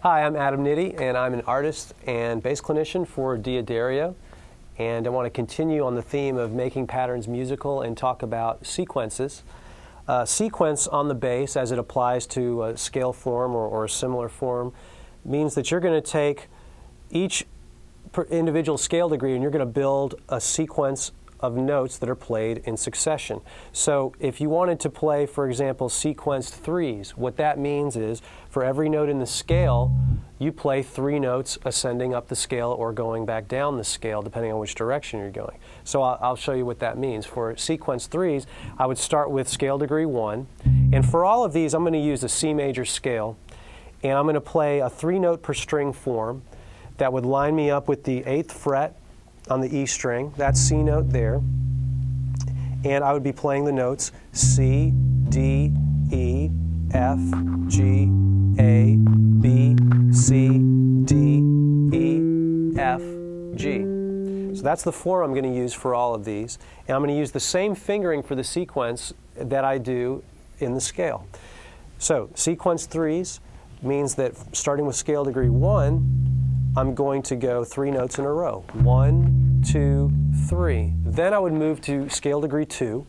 Hi, I'm Adam Nitti, and I'm an artist and bass clinician for D'Addario. And I want to continue on the theme of making patterns musical and talk about sequences. Sequence on the bass, as it applies to a scale form or a similar form, means that you're going to take each individual scale degree and you're going to build a sequence of notes that are played in succession. So if you wanted to play, for example, sequenced threes, what that means is for every note in the scale, you play 3 notes ascending up the scale or going back down the scale, depending on which direction you're going. So I'll show you what that means. For sequenced threes, I would start with scale degree 1. And for all of these, I'm going to use the C major scale. And I'm going to play a 3-note per string form that would line me up with the 8th fret on the E string, that C note there, and I would be playing the notes C, D, E, F, G, A, B, C, D, E, F, G. So that's the form I'm going to use for all of these, and I'm going to use the same fingering for the sequence that I do in the scale. So sequence threes means that starting with scale degree 1, I'm going to go 3 notes in a row. 1, 2, 3. Then I would move to scale degree 2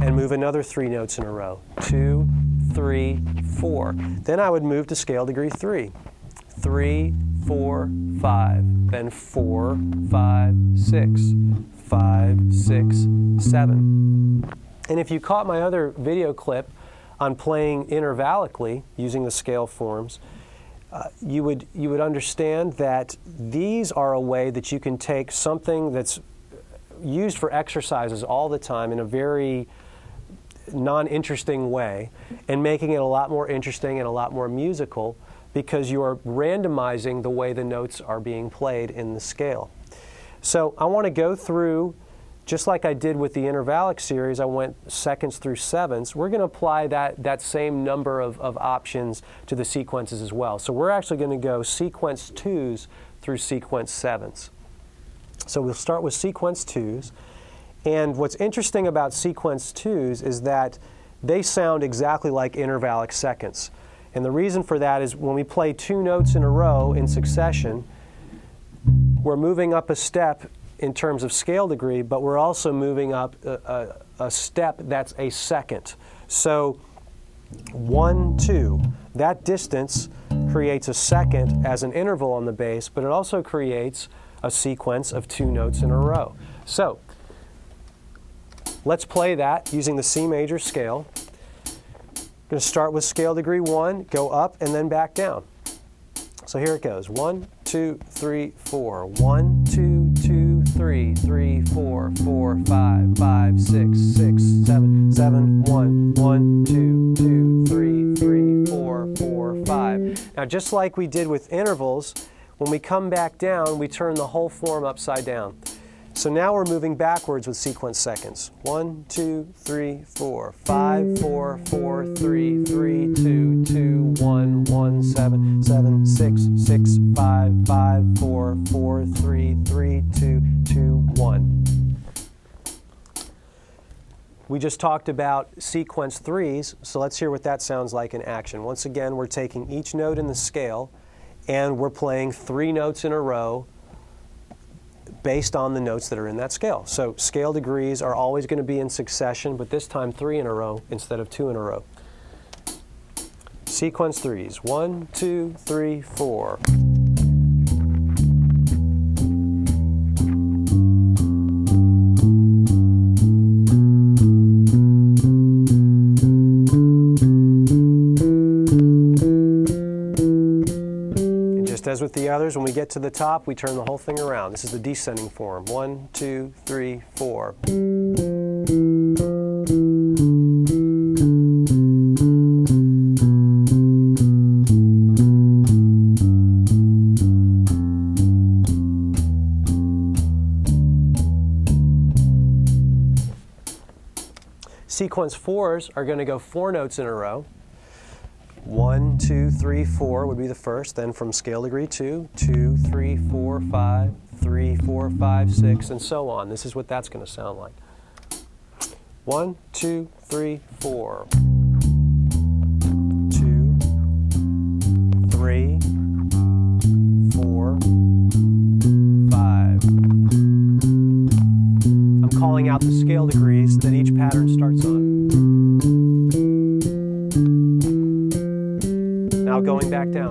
and move another 3 notes in a row. 2, 3, 4. Then I would move to scale degree 3. 3, 4, 5. Then 4, 5, 6. 5, 6, 7. And if you caught my other video clip on playing intervallically using the scale forms, you would understand that these are a way that you can take something that's used for exercises all the time in a very non-interesting way and making it a lot more interesting and a lot more musical because you are randomizing the way the notes are being played in the scale. So I want to go through, just like I did with the intervallic series, I went seconds through sevenths. We're going to apply that same number of options to the sequences as well. So we're actually going to go sequence 2s through sequence 7s. So we'll start with sequence 2s. And what's interesting about sequence 2s is that they sound exactly like intervallic seconds. And the reason for that is when we play 2 notes in a row in succession, we're moving up a step in terms of scale degree, but we're also moving up a step that's a second. So 1, 2, that distance creates a second as an interval on the bass, but it also creates a sequence of 2 notes in a row. So let's play that using the C major scale. I'm going to start with scale degree 1, go up, and then back down. So here it goes. 1, 2, 3, 4. 1, 2, 2, 3, 3, 4, 4, 5, 5, 6, 6, 7, 7, 1, 1, 2, 2, 3, 3, 4, 4, 5. Now just like we did with intervals, when we come back down, we turn the whole form upside down. So now we're moving backwards with sequence seconds. 1, 2, 3, 4, 5, 4, 4, 3, 3, 2, 2, 1, 1, 7, 7, 6, 6, 5, 5, 4, 4, 3, 3, 2, 2, 1. We just talked about sequence 3s, so let's hear what that sounds like in action. Once again, we're taking each note in the scale and we're playing 3 notes in a row based on the notes that are in that scale. So scale degrees are always going to be in succession, but this time 3 in a row instead of 2 in a row. Sequence 3s. 1, 2, 3, 4. As with the others, when we get to the top, we turn the whole thing around. This is the descending form. 1, 2, 3, 4. Sequence 4s are going to go 4 notes in a row. 1, 2, 3, 4 would be the first. Then from scale degree 2, 2, 3, 4, 5, 3, 4, 5, 6, and so on. This is what that's going to sound like. 1, 2, 3, 4. 2, 3, Now going back down.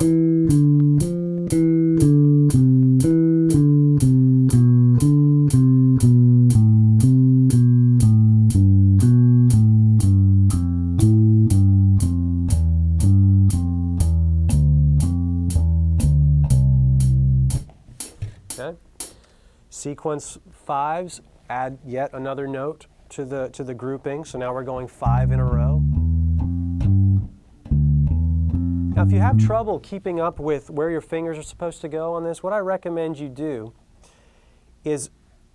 Okay. Sequence fives, add yet another note to the grouping. So now we're going 5 in a row. Now, if you have trouble keeping up with where your fingers are supposed to go on this, what I recommend you do is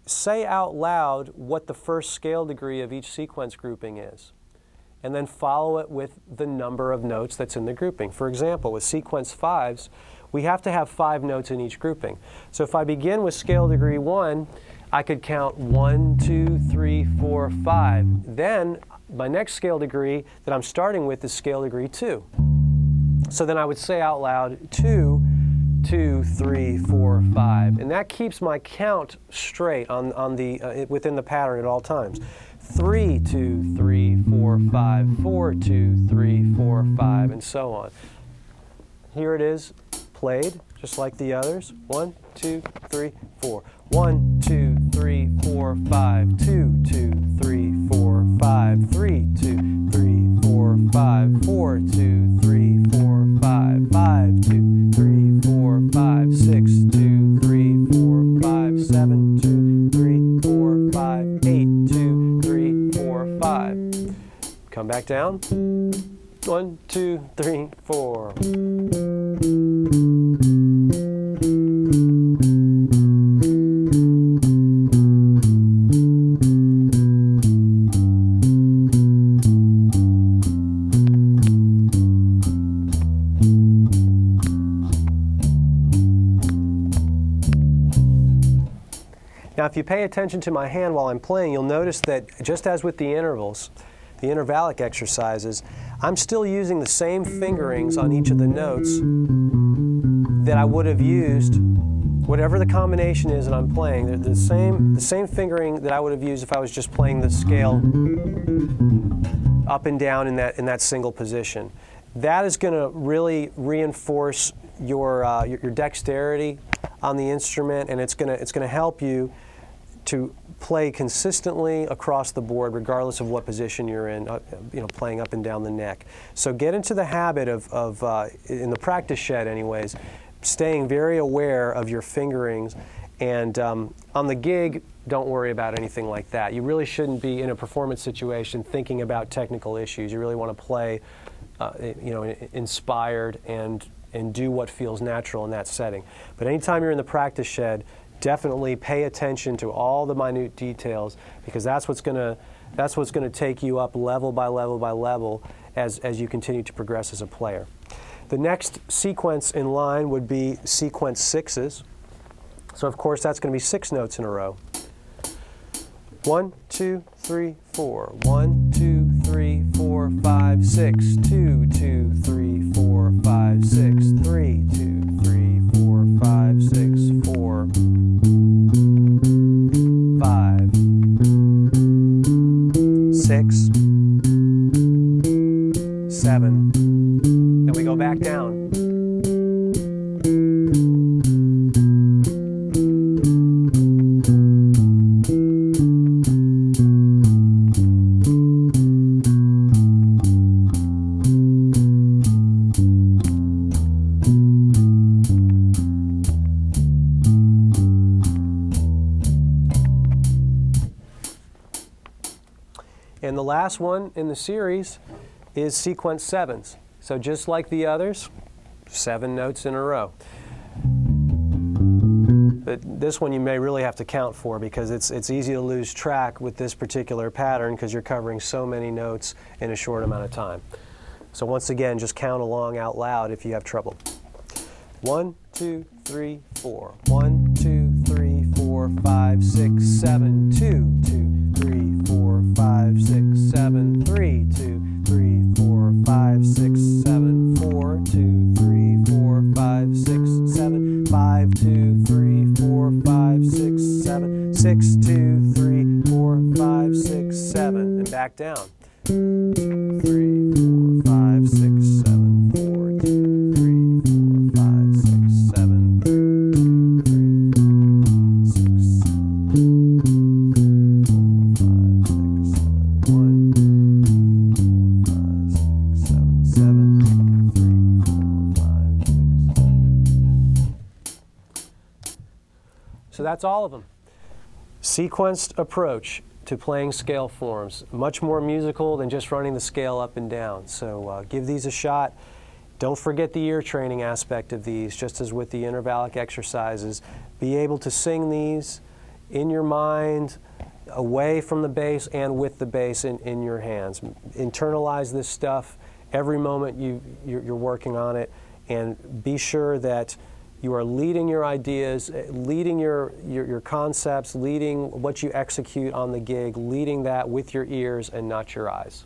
say out loud what the first scale degree of each sequence grouping is, and then follow it with the number of notes that's in the grouping. For example, with sequence fives, we have to have 5 notes in each grouping. So if I begin with scale degree 1, I could count 1, 2, 3, 4, 5. Then my next scale degree that I'm starting with is scale degree 2. So then I would say out loud 2, 2, 3, 4, 5. And that keeps my count straight within the pattern at all times. 3, 2, 3, 4, 5, 4, 2, 3, 4, 5, and so on. Here it is, played, just like the others. 1, 2, 3, 4. 1, 2, 3, 4, 5. 2, 2, 3, 4, 5. 3, 2, 3, 4, 5. 4, 2, 3, 4, 5. 5, 2, 3, 4, 5. 6, 2, 3, 4, 5. 7, 2, 3, 4, 5. 8, 2, 3, 4, 5. Come back down. 1, 2, 3, 4. Now, if you pay attention to my hand while I'm playing, you'll notice that just as with the intervals, the intervallic exercises, I'm still using the same fingerings on each of the notes that I would have used, whatever the combination is that I'm playing. They're the same fingering that I would have used if I was just playing the scale up and down in that single position. That is going to really reinforce your dexterity on the instrument, and it's going to help you to play consistently across the board, regardless of what position you're in, playing up and down the neck. So get into the habit of in the practice shed anyways, staying very aware of your fingerings, and on the gig, don't worry about anything like that. You really shouldn't be in a performance situation thinking about technical issues. You really want to play inspired and do what feels natural in that setting. But anytime you're in the practice shed, definitely pay attention to all the minute details, because that's what's going to take you up level by level by level as you continue to progress as a player. The next sequence in line would be sequence 6s. So of course that's going to be 6 notes in a row. 1, 2, 3, 4. 1, 2, 3, 4, 5, 6. 2, 2, 3, 4, 5, 6. 3, 2, 3, 4, 5, 6, 4. 5, 6, 7. Then we go back down. And the last one in the series is sequence 7s. So just like the others, 7 notes in a row. But this one you may really have to count for, because it's easy to lose track with this particular pattern because you're covering so many notes in a short amount of time. So once again, just count along out loud if you have trouble. 1, 2, 3, 4. 1, 2, 3, 4, 5, 6, 7. 2, 2, 3, 4, 5, 6, 7. 3, 2, 3, 4, 5, 6, 7. 4, 2, 3, 4, 5, 6, 7. 5, 2, 3, 4, 5, 6, 7. 6, 2, 3, 4, 5, 6, 7. And back down. 2, 3, 4, 5, 6, 7. 4, 2, 3. So that's all of them. Sequenced approach to playing scale forms, much more musical than just running the scale up and down. So give these a shot. Don't forget the ear training aspect of these, just as with the intervallic exercises. Be able to sing these in your mind, away from the bass and with the bass in your hands. Internalize this stuff every moment you're working on it, and be sure that you are leading your ideas, leading your concepts, leading what you execute on the gig, leading that with your ears and not your eyes.